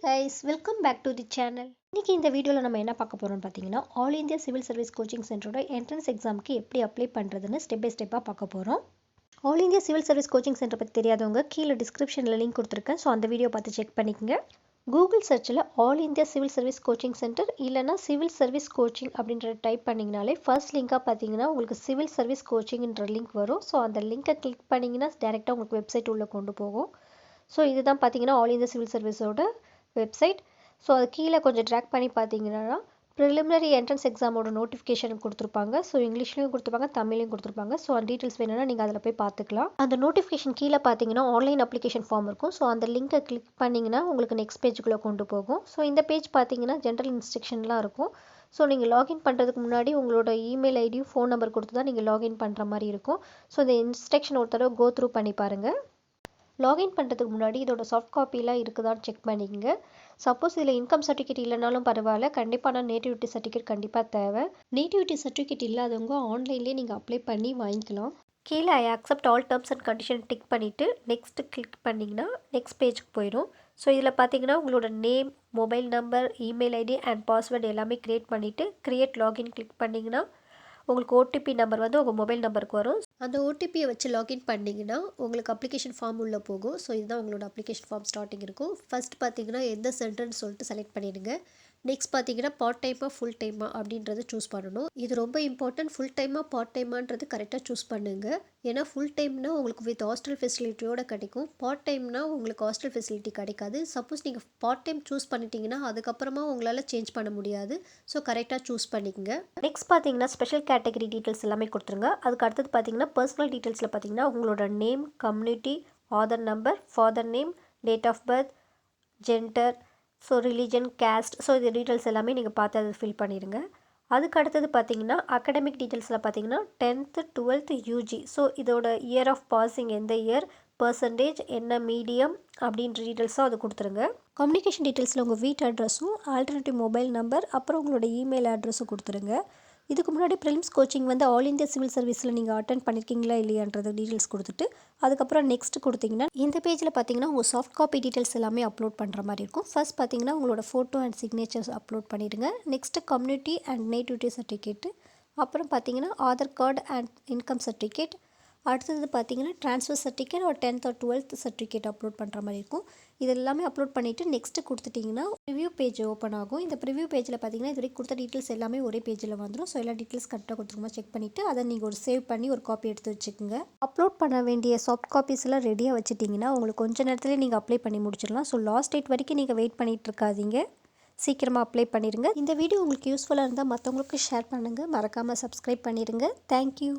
guys, welcome back to the channel. இன்னைக்கு இந்த வீடியோல நம்ம என்ன பார்க்க போறோம்னு பாத்தீங்கன்னா all India civil service coaching சென்டரோட என்ட்ரன்ஸ் எக்ஸாம்க்கு எப்படி அப்ளை பண்றதுன்னு ஸ்டெப் பை ஸ்டெப்பா பார்க்க போறோம். All India civil service coaching centre பத்தி தெரியாதவங்க கீழ டிஸ்கிரிப்ஷன்ல லிங்க் கொடுத்திருக்கேன். சோ அந்த வீடியோ பார்த்து செக் பண்ணிக்கங்க. கூகுள் சர்ச்ல all India civil service coaching centre இல்லனா சிவில் சர்வீஸ் கோச்சிங் அப்படிங்கறத டைப் பண்ணீங்கனாலே ஃபர்ஸ்ட் லிங்கா பாத்தீங்கன்னா உங்களுக்கு சிவில் சர்வீஸ் கோச்சிங்ன்ற லிங்க் வரும். சோ அந்த லிங்கை கிளிக் பண்ணீங்கன்னா டைரக்டா உங்களுக்கு வெப்சைட் உள்ள கொண்டு போகும். ஸோ இதுதான் பார்த்தீங்கன்னா ஆல் இந்தியா சிவில் சர்வீஸோட வெப்சைட். ஸோ அது கீழே கொஞ்சம் ட்ராக் பண்ணி பார்த்தீங்கன்னா ப்ரிலிமினரி என்ட்ரன்ஸ் எக்ஸாமோட நோட்டிஃபிகேஷன் கொடுத்துருப்பாங்க. ஸோ இங்கிலீஷ்லையும் கொடுத்துருப்பாங்க, தமிழ்லையும் கொடுத்துருப்பாங்க. ஸோ அந்த டீட்டெயில்ஸ் வேணும்னா நீங்கள் அதில் போய் பார்த்துக்கலாம். அந்த நோட்டிஃபிகேஷன் கீழே பார்த்தீங்கன்னா ஆன்லைன் அப்ளிகேஷன் ஃபார்ம் இருக்கும். ஸோ அந்த லிங்கை கிளிக் பண்ணிங்கன்னா உங்களுக்கு நெக்ஸ்ட் பேஜுக்குள்ளே கொண்டு போகும். ஸோ இந்த பேஜ் பார்த்தீங்கன்னா ஜென்ரல் இன்ஸ்ட்ரக்ஷன்லாம் இருக்கும். ஸோ நீங்கள் லாகின் பண்ணுறதுக்கு முன்னாடி உங்களோட இமெயில் ஐடியும் ஃபோன் நம்பர் கொடுத்து தான் நீங்கள் லாகின் பண்ணுற மாதிரி இருக்கும். ஸோ இந்த இன்ஸ்ட்ரக்ஷன் ஒரு தடவை கோ த்ரூ பண்ணி பாருங்கள். லாகின் பண்ணுறதுக்கு முன்னாடி இதோட சாஃப்ட் காப்பிலாம் இருக்குதான்னு செக் பண்ணிக்கங்க. சப்போஸ் இதில் இன்கம் சர்டிஃபிகேட் இல்லைனாலும் பரவாயில்ல, கண்டிப்பாக நேட்டிவிட்டி சர்டிஃபிகேட் கண்டிப்பாக தேவை. நேட்டிவிட்டி சர்டிஃபிகேட் இல்லாதவங்க ஆன்லைன்லேயே நீங்கள் அப்ளை பண்ணி வாங்கிக்கலாம். கீழே I accept all terms and condition tick பண்ணிவிட்டு நெக்ஸ்ட் கிளிக் பண்ணிங்கன்னா நெக்ஸ்ட் பேஜுக்கு போயிடும். ஸோ இதில் பார்த்தீங்கன்னா உங்களோட name, mobile number, email ID and password எல்லாமே க்ரியேட் பண்ணிவிட்டு க்ரியேட் லாகின் கிளிக் பண்ணிங்கன்னா உங்களுக்கு ஓடிபி நம்பர் வந்து உங்கள் மொபைல் நம்பருக்கு வரும். அந்த ஓடிபியை வச்சு லாகின் பண்ணிங்கன்னா உங்களுக்கு அப்ளிகேஷன் ஃபார்ம் உள்ளே போகும். ஸோ இதுதான் உங்களோட அப்ளிகேஷன் ஃபார்ம் ஸ்டார்டிங் இருக்கும். ஃபஸ்ட் பார்த்தீங்கன்னா எந்த சென்டர்னு சொல்லிட்டு செலக்ட் பண்ணிடுங்க. நெக்ஸ்ட் பார்த்தீங்கன்னா பார்ட் டைமாக ஃபுல் டைமாக அப்படின்றது சூஸ் பண்ணணும். இது ரொம்ப இம்பார்ட்டன்ட். ஃபுல் டைமாக பார்ட் டைமான்றது கரெக்டாக சூஸ் பண்ணுங்க. ஏன்னா ஃபுல் டைம்னா உங்களுக்கு வித் ஹாஸ்டல் ஃபெசிலிட்டியோட கிடைக்கும். பார்ட் டைம்னா உங்களுக்கு ஹாஸ்டல் ஃபெசிலிட்டி கிடைக்காது. சப்போஸ் நீங்கள் பார்ட் டைம் சூஸ் பண்ணிட்டீங்கன்னா அதுக்கப்புறமா உங்களால் சேஞ்ச் பண்ண முடியாது. ஸோ கரெக்டாக சூஸ் பண்ணிக்கங்க. நெக்ஸ்ட் பார்த்தீங்கன்னா ஸ்பெஷல் கேட்டகரி டீட்டெயில்ஸ் எல்லாமே கொடுத்துருங்க. அதுக்கு அடுத்தது பார்த்தீங்கன்னா பர்சனல் டீட்டெயில்ஸில் பார்த்தீங்கன்னா உங்களோட name, community, Aadhaar number, father name, date of birth, gender, so religion, caste, so இது டீட்டெயில்ஸ் எல்லாமே நீங்கள் பார்த்து அதை ஃபில் பண்ணிடுங்க. அதுக்கு அடுத்தது பார்த்தீங்கன்னா அகடமிக் டீட்டெயில்ஸில் பார்த்தீங்கன்னா 10th 12th யூஜி, ஸோ இதோட இயர் ஆஃப் பாசிங் எந்த இயர், பர்சன்டேஜ் என்ன, மீடியம் அப்படின்ற டீட்டெயில்ஸும் அது கொடுத்துருங்க. கம்யூனிகேஷன் டீட்டெயில்ஸில் உங்கள் வீட்டு அட்ரஸும் ஆல்டர்னேட்டிவ் மொபைல் நம்பர் அப்புறம் உங்களோட இமெயில் அட்ரஸும் கொடுத்துருங்க. இதுக்கு முன்னாடி ப்ரிலிம்ஸ் கோச்சிங் வந்து ஆல் இந்தியா சிவில் சர்வீஸில் நீங்கள் அட்டென்ட் பண்ணியிருக்கீங்களா இல்லையான்றது டீட்டெயில்ஸ் கொடுத்துட்டு அதுக்கப்புறம் நெக்ஸ்ட் கொடுத்தீங்கன்னா இந்த பேஜில் பார்த்தீங்கன்னா உங்கள் சாஃப்ட் காப்பி டீட்டெயில்ஸ் எல்லாமே அப்லோட் பண்ணுற மாதிரி இருக்கும். ஃபர்ஸ்ட் பார்த்தீங்கன்னா உங்களோட ஃபோட்டோ அண்ட் சிக்னேச்சர்ஸ் அப்லோட் பண்ணிவிடுங்க. Next community and nativity certificate, அப்புறம் பார்த்தீங்கன்னா Aadhaar card and income certificate, அடுத்தது பார்த்தீங்கன்னா ட்ரான்ஸ்ஃபர் சர்டிஃபிகேட் ஒரு 10th or 12th certificate upload பண்ணுற மாதிரி இருக்கும். இது எல்லாமே அப்லோட் பண்ணிவிட்டு நெக்ஸ்ட்டு கொடுத்துட்டிங்கன்னா ப்ரிவ்யூ பேஜ் ஓப்பன் ஆகும். இந்த ப்ரிவ்யூ பேஜில் பார்த்தீங்கன்னா இது வரைக்கும் கொடுத்த டீட்டெயில்ஸ் எல்லாமே ஒரே பேஜில் வந்துடும். ஸோ எல்லா டீட்டெயில்ஸ் கரெக்டாக கொடுத்துருமா செக் பண்ணிவிட்டு அதை நீங்கள் ஒரு சேவ் பண்ணி ஒரு காப்பி எடுத்து வச்சுக்கோங்க. அப்லோட் பண்ண வேண்டிய சாஃப்ட் காப்பீஸ் எல்லாம் ரெடியாக வச்சுட்டிங்கன்னா உங்களுக்கு கொஞ்சம் நேரத்துலேயே நீங்கள் அப்ளை பண்ணி முடிச்சிடலாம். ஸோ லாஸ்ட் டேட் வரைக்கும் நீங்கள் வெயிட் பண்ணிகிட்டு இருக்காதீங்க, சீக்கிரமாக அப்ளை பண்ணிடுங்க. இந்த வீடியோ உங்களுக்கு யூஸ்ஃபுல்லாக இருந்தால் மற்றவங்களுக்கு ஷேர் பண்ணுங்கள். மறக்காமல் சப்ஸ்கிரைப் பண்ணிடுங்க. தேங்க்யூ.